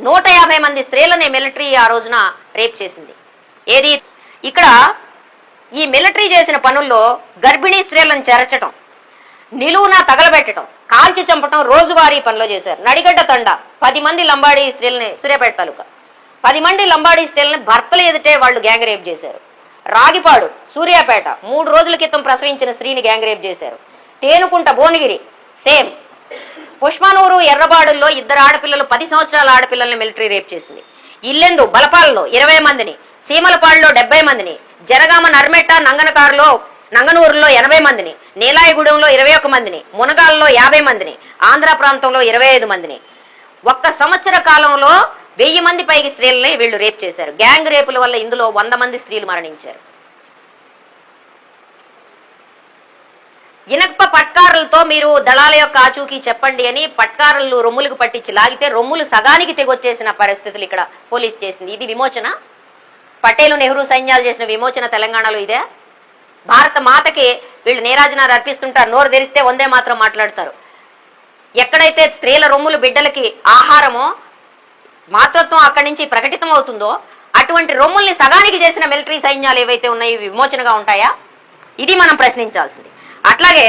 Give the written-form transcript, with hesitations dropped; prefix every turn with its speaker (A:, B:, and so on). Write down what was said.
A: 150 మంది స్త్రీలని మిలిటరీ ఆ రోజున రేప్ చేసింది. ఏది ఇక్కడ ఈ మిలిటరీ చేసిన పనుల్లో గర్భిణీ స్త్రీలను చేర్చడం, నిలువున తగలబెట్టడం, కాల్చి చంపటం రోజువారీ పనిలో చేశారు. నడిగడ్డ తండ 10 మంది లంబాడీ స్త్రీలని, సూర్యాపేట తాలూకా 10 మంది లంబాడీ స్త్రీలని భర్తల ఎదుటే వాళ్ళు గ్యాంగ్ రేప్ చేశారు. రాగిపాడు సూర్యాపేట 3 రోజుల క్రితం ప్రసవించిన స్త్రీని గ్యాంగ్ రేప్ చేశారు. తేనుకుంట భువనగిరి సేమ్. పుష్పనూరు ఎర్రబాడుల్లో 2 ఆడపిల్లలు 10 సంవత్సరాల ఆడపిల్లల్ని మిలిటరీ రేప్ చేసింది. ఇల్లెందు బలపాలలో 20 మందిని, సీమలపాడులో 70 మందిని, జనగామ నర్మెట్ట నంగనూరులో 80 మందిని, నీలాయగూడెంలో 21 మందిని, మునగాల్లో 50 మందిని, ఆంధ్ర ప్రాంతంలో 25 మందిని. ఒక్క సంవత్సర కాలంలో 1000 మంది పైకి స్త్రీలని వీళ్ళు రేప్ చేశారు. గ్యాంగ్ రేపుల వల్ల ఇందులో 100 మంది స్త్రీలు మరణించారు. ఇనప పట్కారులతో మీరు దళాల యొక్క ఆచూకీ చెప్పండి అని పట్కారులు రొమ్ములకు పట్టించి లాగితే రొమ్ములు సగానికి తెగొచ్చేసిన పరిస్థితులు ఇక్కడ పోలీస్ చేసింది. ఇది విమోచన? పటేలు నెహ్రూ సైన్యాలు చేసిన విమోచన తెలంగాణలో ఇదే? భారత మాతకి వీళ్ళు నీరాజనాలు అర్పిస్తుంటారు, నోరు తెరిస్తే వందే మాత్రం మాట్లాడతారు. ఎక్కడైతే స్త్రీల రొమ్ములు బిడ్డలకి ఆహారమో మాతృత్వం అక్కడి నుంచి ప్రకటితం అవుతుందో అటువంటి రొమ్ముల్ని సగానికి చేసిన మిలిటరీ సైన్యాలు ఏవైతే ఉన్నాయో విమోచనగా ఉంటాయా? ఇది మనం ప్రశ్నించాల్సింది. అట్లాగే